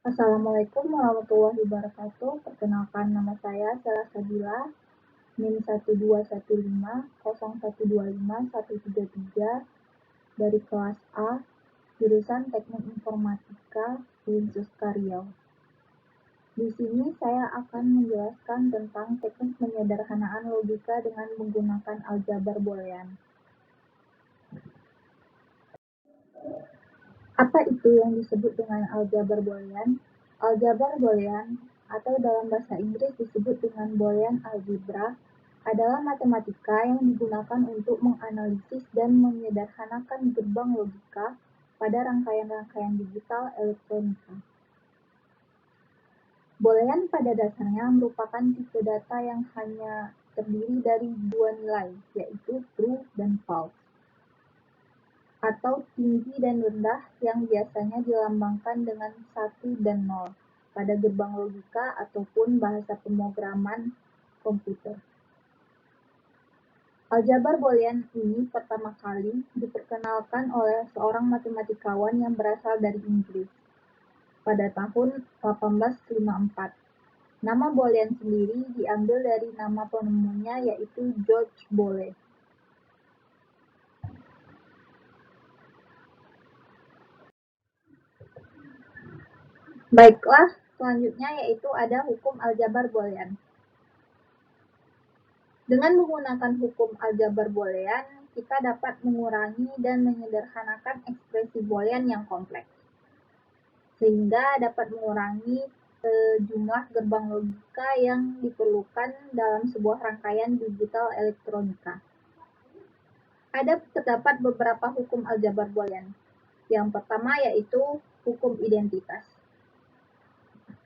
Assalamualaikum warahmatullahi wabarakatuh. Perkenalkan, nama saya Sela Sabila, NIM 12150125133 dari kelas A, jurusan Teknik Informatika, Uinsus Riau. Di sini saya akan menjelaskan tentang teknik penyederhanaan logika dengan menggunakan aljabar boolean. Apa itu yang disebut dengan aljabar boolean? Aljabar boolean atau dalam bahasa Inggris disebut dengan Boolean algebra adalah matematika yang digunakan untuk menganalisis dan menyederhanakan gerbang logika pada rangkaian-rangkaian digital elektronika. Boolean pada dasarnya merupakan tipe data yang hanya terdiri dari dua nilai, yaitu true dan false, atau tinggi dan rendah yang biasanya dilambangkan dengan 1 dan 0 pada gerbang logika ataupun bahasa pemrograman komputer. Aljabar boolean ini pertama kali diperkenalkan oleh seorang matematikawan yang berasal dari Inggris pada tahun 1854. Nama boolean sendiri diambil dari nama penemunya, yaitu George Boole. Baiklah, selanjutnya yaitu ada hukum aljabar boolean. Dengan menggunakan hukum aljabar boolean, kita dapat mengurangi dan menyederhanakan ekspresi boolean yang kompleks, sehingga dapat mengurangi jumlah gerbang logika yang diperlukan dalam sebuah rangkaian digital elektronika. Terdapat beberapa hukum aljabar boolean. Yang pertama yaitu hukum identitas.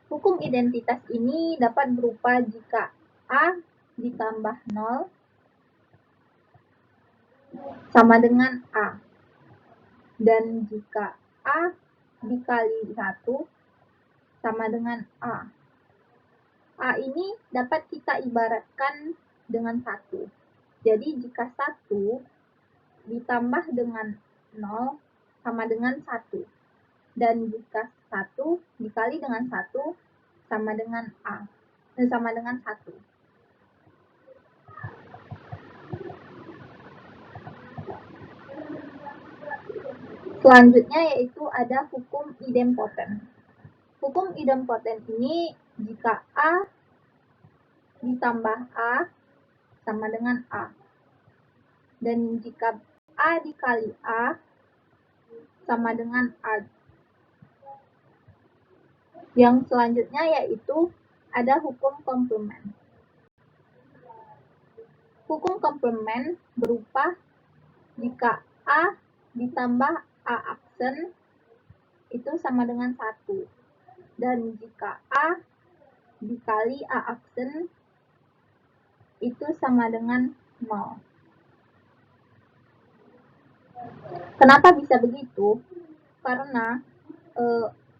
Hukum identitas ini dapat berupa jika A ditambah 0 sama dengan A, dan jika A dikali 1 sama dengan A. A ini dapat kita ibaratkan dengan 1. Jadi jika 1 ditambah dengan 0 sama dengan 1. Dan jika 1 dikali dengan 1 sama dengan sama dengan 1. Selanjutnya yaitu ada hukum idempoten. Hukum idempoten ini jika A ditambah A sama dengan A. Dan jika A dikali A sama dengan A. Yang selanjutnya yaitu ada hukum komplement. Hukum komplement berupa jika A ditambah A aksen itu sama dengan 1. Dan jika A dikali A aksen itu sama dengan 0. Kenapa bisa begitu? Karena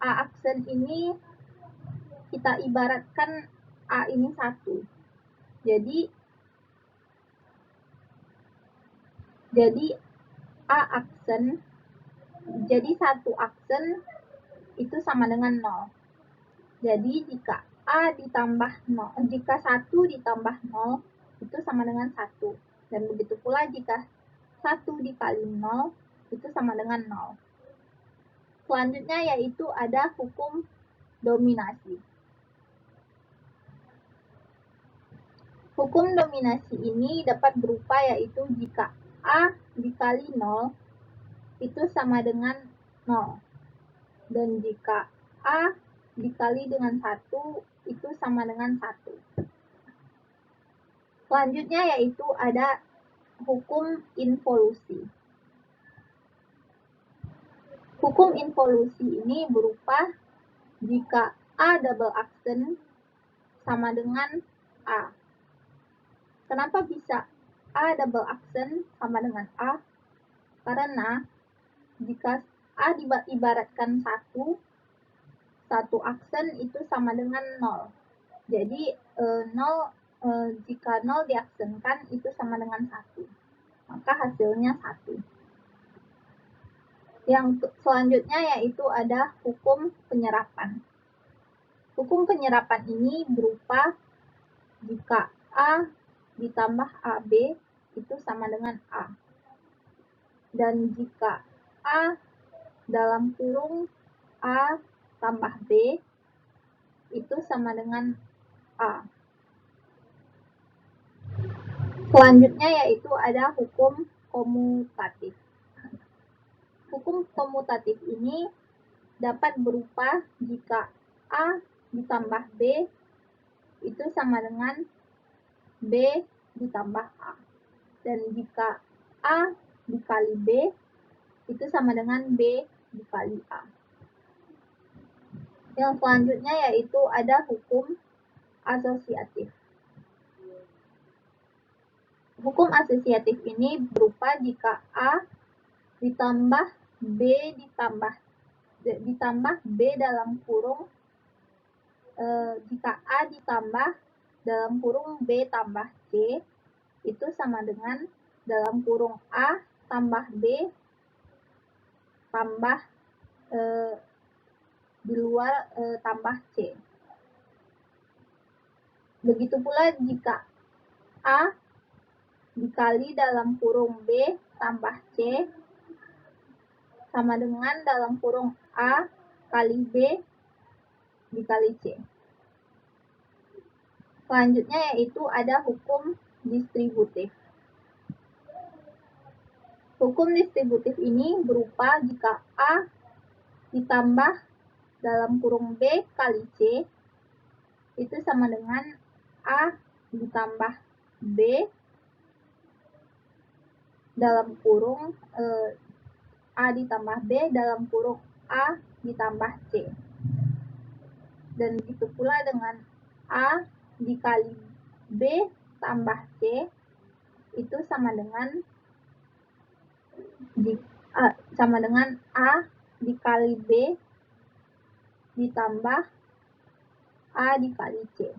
A aksen ini kita ibaratkan A ini 1. Jadi A aksen, jadi 1 aksen itu sama dengan 0. Jadi jika A ditambah 0, jika 1 ditambah 0 itu sama dengan 1. Dan begitu pula jika 1 dikali 0 itu sama dengan 0. Selanjutnya yaitu ada hukum dominasi. Hukum dominasi ini dapat berupa yaitu jika A dikali 0 itu sama dengan 0. Dan jika A dikali dengan 1 itu sama dengan 1. Selanjutnya yaitu ada hukum involusi. Hukum involusi ini berupa jika A double aksen sama dengan A. Kenapa bisa A double aksen sama dengan A? Karena jika A diibaratkan 1 aksen itu sama dengan 0. Jadi 0 jika 0 diaksenkan itu sama dengan 1. Maka hasilnya 1. Yang selanjutnya yaitu ada hukum penyerapan. Hukum penyerapan ini berupa jika A ditambah AB itu sama dengan A. Dan jika A dalam kurung A tambah B itu sama dengan A. Selanjutnya yaitu ada hukum komutatif. Hukum komutatif ini dapat berupa jika A ditambah B itu sama dengan B ditambah A. Dan jika A dikali B itu sama dengan B dikali A. Yang selanjutnya yaitu ada hukum asosiatif. Hukum asosiatif ini berupa jika A ditambah B ditambah B dalam kurung jika A ditambah dalam kurung B tambah C itu sama dengan dalam kurung A tambah B tambah di luar tambah C. Begitu pula jika A dikali dalam kurung B tambah C sama dengan dalam kurung A kali B dikali C. Selanjutnya yaitu ada hukum distributif. Hukum distributif ini berupa jika A ditambah dalam kurung B kali C itu sama dengan A ditambah B dalam kurung A ditambah B dalam kurung A ditambah C. Dan begitu pula dengan A dikali B tambah C itu sama dengan A dikali B ditambah A dikali C.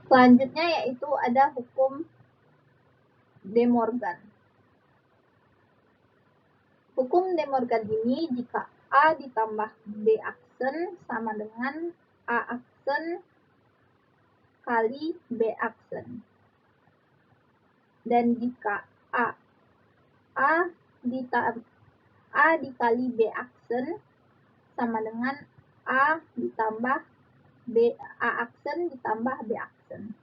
Selanjutnya yaitu ada hukum De Morgan. Hukum De Morgan ini jika A ditambah B aksen sama dengan A aksen kali B aksen. Dan jika A dikali B aksen sama dengan A ditambah A aksen ditambah B aksen.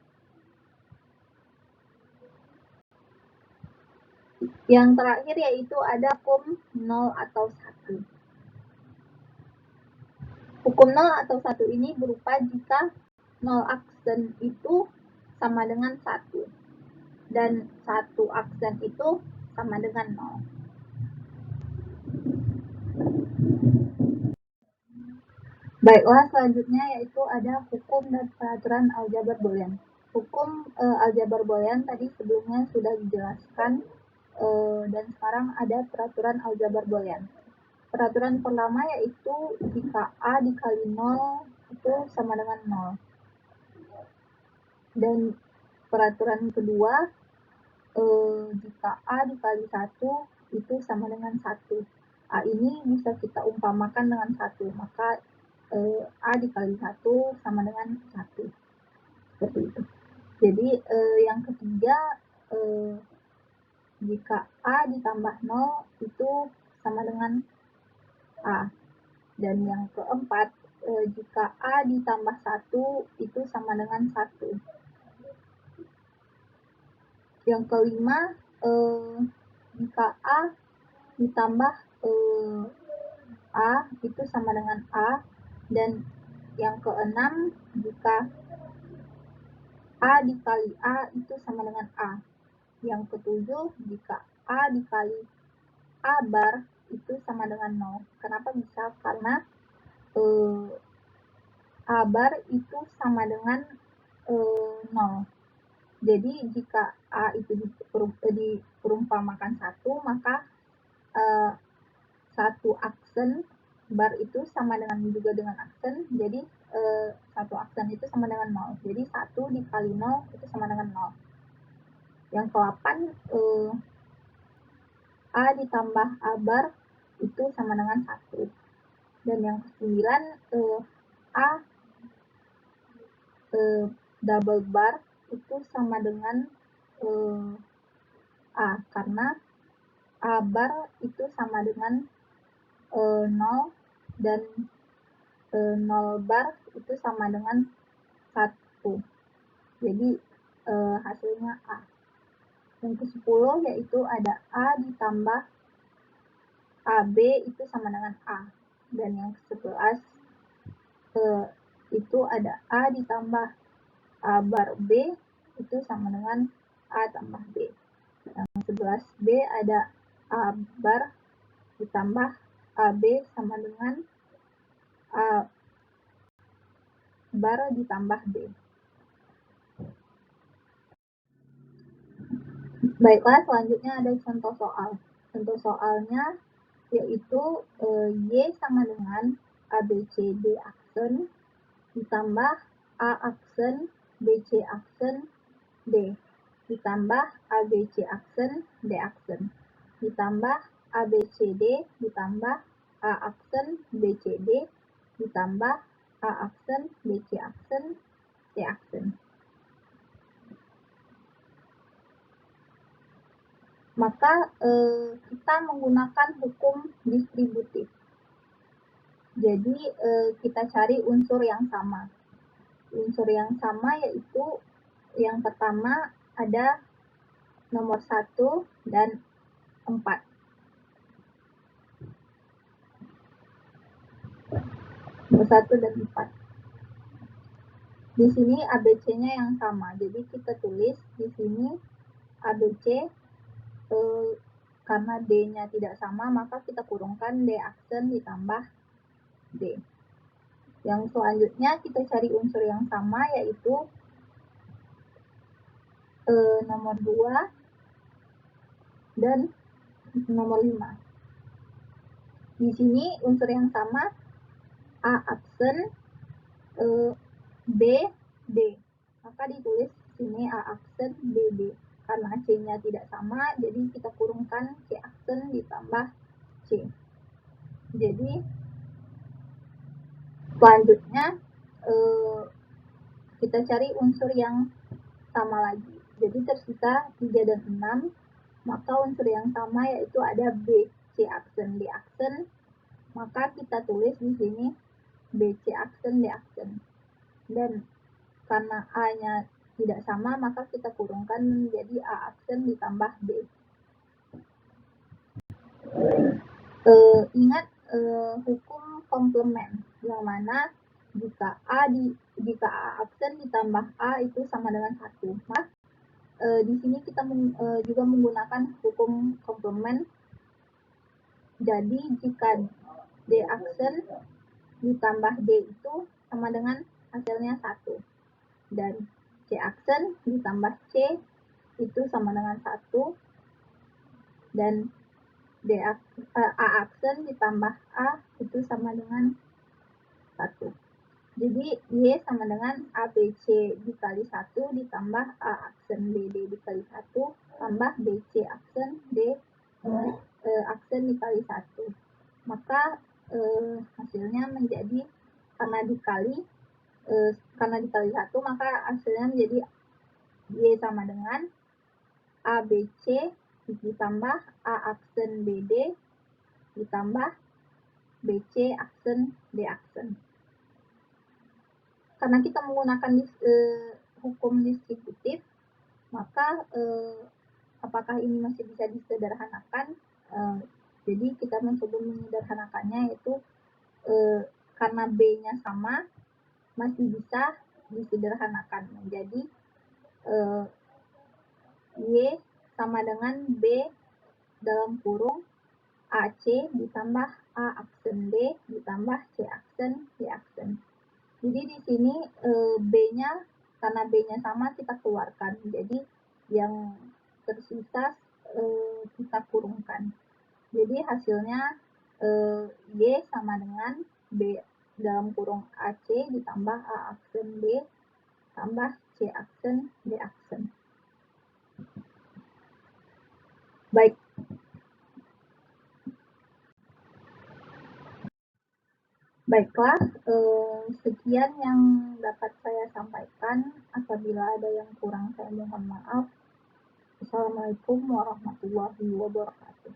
Yang terakhir yaitu ada hukum 0 atau 1. Hukum 0 atau 1 ini berupa jika 0 aksen itu sama dengan 1 dan 1 aksen itu sama dengan 0. Baiklah, selanjutnya yaitu ada hukum dan peraturan aljabar boolean. Hukum aljabar boolean tadi sebelumnya sudah dijelaskan dan sekarang ada peraturan aljabar boolean. Peraturan pertama yaitu jika A dikali 0 itu sama dengan 0. Dan peraturan kedua jika A dikali 1 itu sama dengan 1. A ini bisa kita umpamakan dengan 1, maka A dikali 1 sama dengan 1. Seperti itu. Jadi yang ketiga jika A ditambah 0 itu sama dengan A. Dan yang keempat jika A ditambah 1 itu sama dengan 1. Yang kelima jika A ditambah A itu sama dengan A. Dan yang keenam jika A dikali A itu sama dengan A. Yang ketujuh jika A dikali A bar itu sama dengan 0. Kenapa bisa? Karena A bar itu sama dengan 0. Jadi jika A itu diperumpamakan 1, maka 1 aksen bar itu sama juga dengan aksen. Jadi 1 aksen itu sama dengan 0. Jadi 1 dikali 0 itu sama dengan 0. Yang ke-8 A ditambah A bar itu sama dengan 1. Dan yang ke-9 A double bar itu sama dengan A, karena A bar itu sama dengan 0 dan 0 bar itu sama dengan 1. Jadi hasilnya A. Yang ke-10 yaitu ada A ditambah AB itu sama dengan A. Dan yang ke-11 itu ada A ditambah A bar B itu sama dengan A tambah B. Yang 11B ada A bar ditambah AB sama dengan A bar ditambah B. Baiklah, selanjutnya ada contoh soal. Contoh soalnya yaitu Y sama dengan ABCD aksen ditambah A aksen BC aksen D ditambah ABC aksen D aksen ditambah ABCD ditambah A aksen BCD ditambah A aksen BC aksen D aksen. Maka kita menggunakan hukum distributif. Jadi kita cari unsur yang sama. Unsur yang sama yaitu yang pertama ada nomor 1 dan 4. Nomor 1 dan 4. Di sini ABC-nya yang sama. Jadi kita tulis di sini ABC karena D-nya tidak sama, maka kita kurungkan D aksen ditambah D. Yang selanjutnya kita cari unsur yang sama yaitu nomor 2 dan nomor 5. Di sini unsur yang sama A aksen B D. Maka ditulis sini A aksen B D. Karena C-nya tidak sama, jadi kita kurungkan C aksen ditambah C. Jadi selanjutnya kita cari unsur yang sama lagi. Jadi tersisa 3 dan 6, maka unsur yang sama yaitu ada B, C aksen, D aksen. Maka kita tulis di sini BC aksen, D aksen. Dan karena A-nya tidak sama, maka kita kurungkan menjadi A aksen ditambah B. Ingat hukum komplement, yang mana jika A aksen ditambah A itu sama dengan 1. Maka di sini kita juga menggunakan hukum komplement. Jadi jika D aksen ditambah D itu sama dengan hasilnya 1. Dan C aksen ditambah C itu sama dengan 1. Dan A aksen ditambah A itu sama dengan 1. Jadi Y sama dengan ABC dikali 1 ditambah A aksen BD dikali 1 tambah BC aksen D aksen dikali 1. Maka hasilnya menjadi karena dikali 1, maka hasilnya menjadi Y sama dengan ABC ditambah A aksen BD ditambah BC aksen D aksen. Karena kita menggunakan hukum distributif, maka apakah ini masih bisa disederhanakan? Jadi kita mencoba menyederhanakannya, yaitu karena B-nya sama, masih bisa disederhanakan menjadi Y sama dengan B dalam kurung AC ditambah A aksen D ditambah C aksen D aksen. Jadi di sini B-nya, karena B-nya sama, kita keluarkan. Jadi yang tersisa kita kurungkan. Jadi hasilnya Y sama dengan B dalam kurung AC ditambah A aksen D tambah C aksen D aksen. Baik. Baiklah, sekian yang dapat saya sampaikan. Apabila ada yang kurang, saya mohon maaf. Assalamualaikum warahmatullahi wabarakatuh.